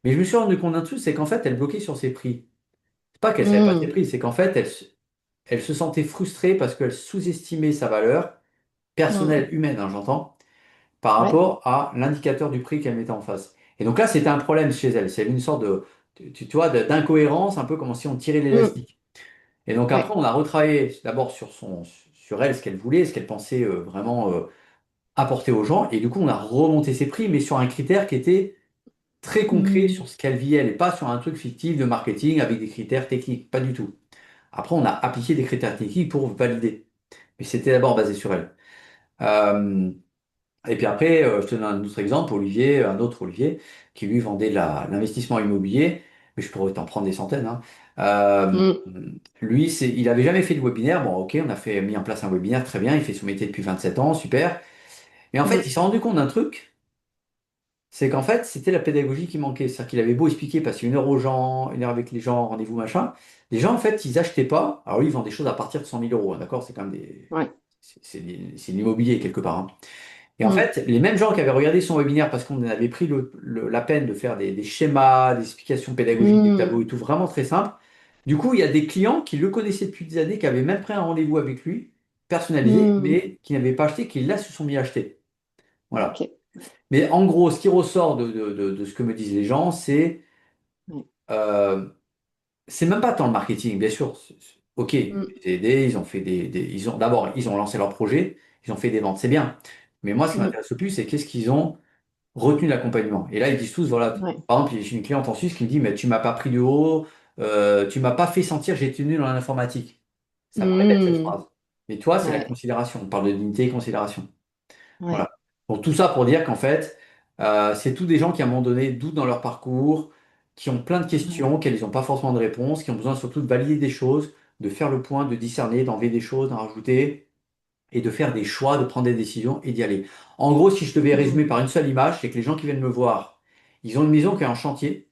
Mais je me suis rendu compte d'un truc, c'est qu'en fait, elle bloquait sur ses prix. C'est pas qu'elle savait pas ses Mm. prix, c'est qu'en fait, elle se sentait frustrée parce qu'elle sous-estimait sa valeur Mm. personnelle, humaine, hein, j'entends, par Ouais. rapport à l'indicateur du prix qu'elle mettait en face. Et donc là, c'était un problème chez elle. C'est une sorte de, tu vois, d'incohérence, un peu comme si on tirait Mm. l'élastique. Et donc après, Ouais. on a retravaillé d'abord sur elle, ce qu'elle voulait, ce qu'elle pensait vraiment apporter aux gens. Et du coup, on a remonté ses prix, mais sur un critère qui était très concret Mm. sur ce qu'elle vit, elle, et pas sur un truc fictif de marketing avec des critères techniques, pas du tout. Après, on a appliqué des critères techniques pour valider, mais c'était d'abord basé sur elle. Euh, et puis après, je te donne un autre exemple, Olivier, un autre Olivier, qui lui vendait de l'investissement immobilier, mais je pourrais t'en prendre des centaines, hein. Euh, Mm. Lui, il avait jamais fait de webinaire. Bon, ok, on a mis en place un webinaire, très bien, il fait son métier depuis 27 ans, super. Mais en fait, il Mm. s'est rendu compte d'un truc, c'est qu'en fait, c'était la pédagogie qui manquait. C'est-à-dire qu'il avait beau expliquer, passer 1 heure aux gens, 1 heure avec les gens, rendez-vous, machin. Les gens, en fait, ils achetaient pas. Alors lui, ils vendent des choses à partir de 100 000 euros, hein, d'accord? C'est quand même des. Ouais. C'est de l'immobilier quelque part, hein. Et en Mm. fait, les mêmes gens qui avaient regardé son webinaire parce qu'on avait pris la peine de faire des schémas, des explications pédagogiques, des tableaux Mm. et tout, vraiment très simple. Du coup, il y a des clients qui le connaissaient depuis des années, qui avaient même pris un rendez-vous avec lui, personnalisé, Mm. mais qui n'avaient pas acheté, qui là se sont mis à acheter. Voilà. Ok. Mais en gros, ce qui ressort de ce que me disent les gens, Ouais. euh, c'est même pas tant le marketing, bien sûr. Ok, Mm. j'ai aidé, ils ont fait d'abord, ils ont lancé leur projet, ils ont fait des ventes, c'est bien. Mais moi, ce qui Mm. m'intéresse le plus, c'est qu'est-ce qu'ils ont retenu de l'accompagnement. Et là, ils disent tous, voilà, Ouais. par exemple, j'ai une cliente en Suisse qui me dit, mais tu m'as pas pris de haut, tu m'as pas fait sentir que j'étais nul dans l'informatique. Ça paraît bête cette Mm. phrase. Mais toi, c'est la Ouais. considération. On parle de dignité et considération. Voilà. Ouais. Donc tout ça pour dire qu'en fait, c'est tous des gens qui à un moment donné doutent dans leur parcours, qui ont plein de Ouais. questions, auxquelles ils n'ont pas forcément de réponse, qui ont besoin surtout de valider des choses, de faire le point, de discerner, d'enlever des choses, d'en rajouter, et de faire des choix, de prendre des décisions et d'y aller. En gros, si je devais résumer Mm. par une seule image, c'est que les gens qui viennent me voir, ils ont une maison qui est en chantier.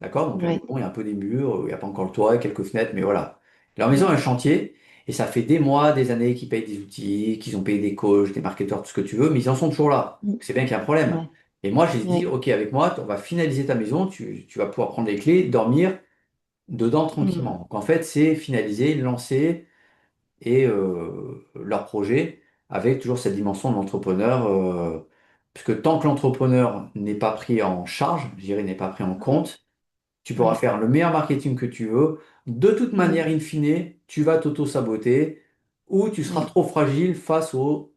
D'accord? Donc la Ouais. maison, il y a un peu des murs, il n'y a pas encore le toit, quelques fenêtres, mais voilà. Leur maison Mm. est un chantier, et ça fait des mois, des années qu'ils payent des outils, qu'ils ont payé des coachs, des marketeurs, tout ce que tu veux, mais ils en sont toujours là. Mm. C'est bien qu'il y a un problème. Ouais. Et moi, j'ai dit, Ouais. OK, avec moi, on va finaliser ta maison, tu vas pouvoir prendre les clés, dormir dedans Mm. tranquillement. Donc en fait, c'est finaliser, lancer et leur projet avec toujours cette dimension de l'entrepreneur. Puisque tant que l'entrepreneur n'est pas pris en charge, je dirais, n'est pas pris en Ouais. compte, tu pourras Ouais. faire le meilleur marketing que tu veux. De toute manière, Mm. in fine, tu vas t'auto-saboter ou tu seras Ouais. trop fragile face aux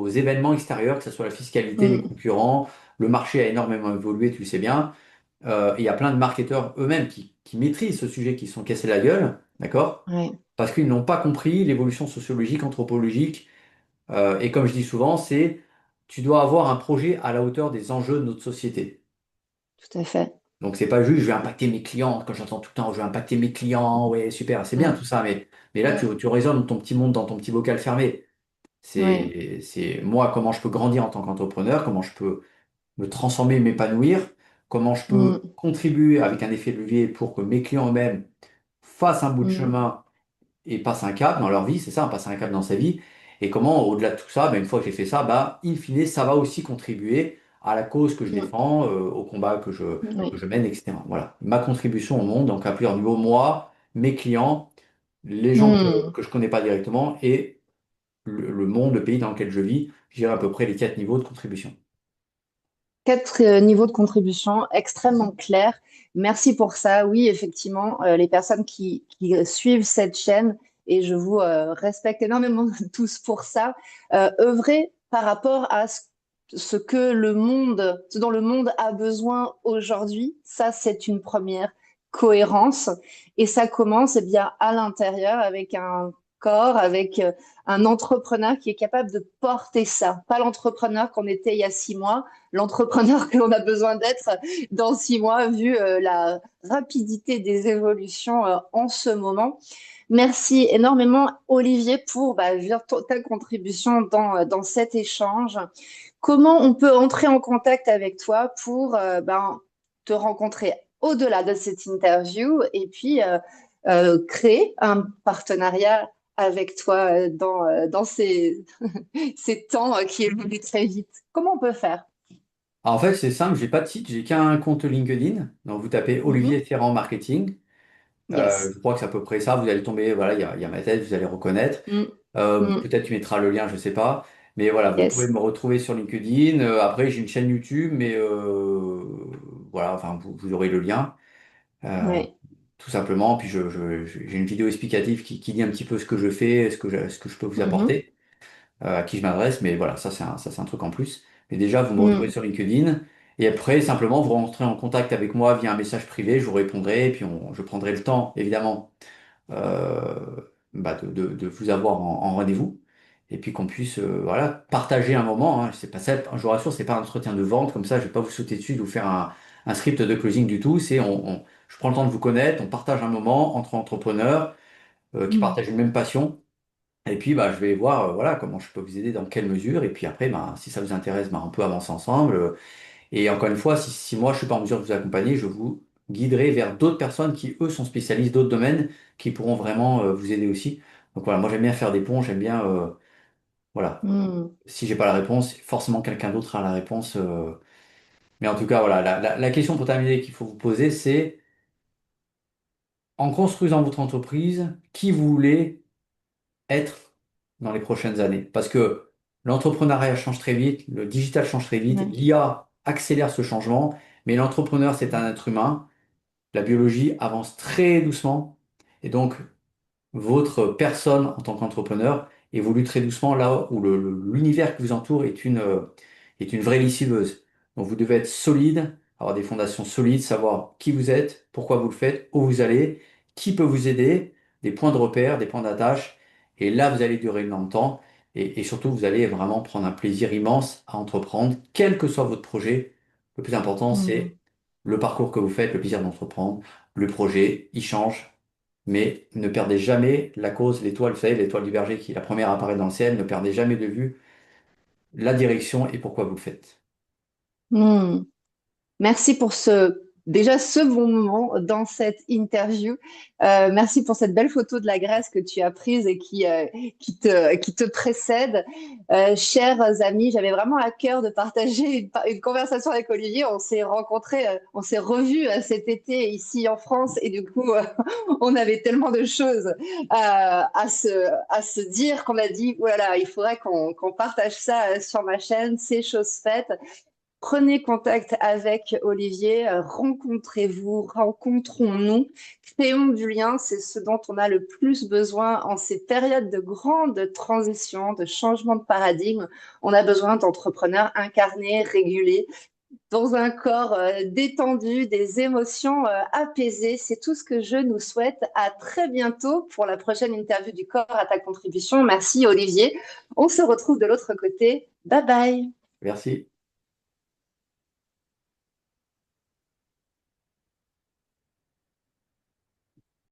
événements extérieurs, que ce soit la fiscalité, les Mm. concurrents. Le marché a énormément évolué, tu le sais bien. Il y a plein de marketeurs eux-mêmes qui maîtrisent ce sujet, qui se sont cassés la gueule, d'accord? Ouais. Parce qu'ils n'ont pas compris l'évolution sociologique, anthropologique. Et comme je dis souvent, tu dois avoir un projet à la hauteur des enjeux de notre société. Tout à fait. Donc, c'est pas juste je vais impacter mes clients. Quand j'entends tout le temps je vais impacter mes clients, ouais, super, c'est bien Mm. tout ça, mais là, Mm. tu raisonnes dans ton petit monde, dans ton petit bocal fermé. Ouais. C'est moi, comment je peux grandir en tant qu'entrepreneur, comment je peux me transformer, m'épanouir, comment je peux Mm. contribuer avec un effet de levier pour que mes clients eux-mêmes fassent un bout de Mm. chemin et passent un cap dans leur vie, c'est ça, passer un cap dans sa vie. Et comment, au-delà de tout ça, bah, une fois que j'ai fait ça, bah, in fine, ça va aussi contribuer à la cause que je Mm. défends, au combat que Ouais. je mène, etc. Voilà, ma contribution au monde, donc à plusieurs niveaux, moi, mes clients, les gens Mm. que je connais pas directement et le monde, le pays dans lequel je vis, je dirais à peu près les 4 niveaux de contribution. 4 niveaux de contribution extrêmement clairs. Merci pour ça. Oui, effectivement, les personnes qui suivent cette chaîne, et je vous respecte énormément tous pour ça, œuvrer par rapport à ce que le monde, ce dont le monde a besoin aujourd'hui. Ça, c'est une première cohérence. Et ça commence eh bien à l'intérieur avec un corps, avec un entrepreneur qui est capable de porter ça. Pas l'entrepreneur qu'on était il y a 6 mois, l'entrepreneur que l'on a besoin d'être dans 6 mois, vu la rapidité des évolutions en ce moment. Merci énormément, Olivier, pour ta contribution dans cet échange. Comment on peut entrer en contact avec toi pour te rencontrer au-delà de cette interview et puis créer un partenariat avec toi dans ces temps qui évoluent très vite? Comment on peut faire? Alors, en fait, c'est simple, j'ai pas de site, j'ai qu'un compte LinkedIn. Donc, vous tapez Mhm. Olivier Ferrand Marketing. Yes. Je crois que c'est à peu près ça. Vous allez tomber, voilà, il y a ma tête, vous allez reconnaître. Mm. Mm. Peut-être tu mettras le lien, je sais pas. Mais voilà, vous pouvez Yes. me retrouver sur LinkedIn. Après, j'ai une chaîne YouTube, mais voilà, enfin, vous aurez le lien, euh, Ouais. tout simplement. Puis j'ai une vidéo explicative qui dit un petit peu ce que je fais, ce que je peux vous Mhm. apporter, à qui je m'adresse. Mais voilà, ça, c'est un truc en plus. Mais déjà, vous me retrouvez Mm. sur LinkedIn. Et après, simplement, vous rentrez en contact avec moi via un message privé, je vous répondrai, et puis je prendrai le temps, évidemment euh, de vous avoir en rendez-vous et puis qu'on puisse voilà, partager un moment. Hein. C'est pas ça, je vous rassure, c'est pas un entretien de vente comme ça, je vais pas vous sauter dessus, de vous faire un script de closing du tout. Je prends le temps de vous connaître, on partage un moment entre entrepreneurs qui Mm. partagent une même passion. Et puis je vais voir voilà, comment je peux vous aider, dans quelle mesure. Et puis après, si ça vous intéresse, on peut avancer ensemble. Et encore une fois, si moi je suis pas en mesure de vous accompagner, je vous guiderai vers d'autres personnes qui, eux, sont spécialistes d'autres domaines, qui pourront vraiment vous aider aussi. Donc voilà, moi j'aime bien faire des ponts, j'aime bien, voilà, Mm. si j'ai pas la réponse, forcément quelqu'un d'autre a la réponse. Mais en tout cas, voilà, la question pour terminer qu'il faut vous poser, c'est en construisant votre entreprise, qui vous voulez être dans les prochaines années? Parce que l'entrepreneuriat change très vite, le digital change très vite, Ouais. l'IA accélère ce changement, mais l'entrepreneur, c'est un être humain. La biologie avance très doucement et donc votre personne en tant qu'entrepreneur évolue très doucement là où l'univers qui vous entoure est une vraie lessiveuse. Donc vous devez être solide, avoir des fondations solides, savoir qui vous êtes, pourquoi vous le faites, où vous allez, qui peut vous aider, des points de repère, des points d'attache. Et là, vous allez durer dans le temps et surtout, vous allez vraiment prendre un plaisir immense à entreprendre, quel que soit votre projet. Le plus important, Mm. c'est le parcours que vous faites, le plaisir d'entreprendre. Le projet, il change, mais ne perdez jamais la cause, l'étoile, vous savez, l'étoile du berger qui est la première à apparaître dans le ciel, ne perdez jamais de vue la direction et pourquoi vous le faites. Mm. Merci pour déjà ce bon moment dans cette interview. Merci pour cette belle photo de la Grèce que tu as prise et qui te précède. Chers amis, j'avais vraiment à cœur de partager une conversation avec Olivier. On s'est rencontrés, on s'est revus cet été ici en France et du coup, on avait tellement de choses à se dire qu'on a dit, voilà, il faudrait qu'on partage ça sur ma chaîne, c'est chose faite. Prenez contact avec Olivier, rencontrez-vous, rencontrons-nous, créons du lien, c'est ce dont on a le plus besoin en ces périodes de grande transition, de changement de paradigme. On a besoin d'entrepreneurs incarnés, régulés, dans un corps détendu, des émotions apaisées. C'est tout ce que je nous souhaite. À très bientôt pour la prochaine interview du corps à ta contribution. Merci Olivier. On se retrouve de l'autre côté. Bye bye. Merci.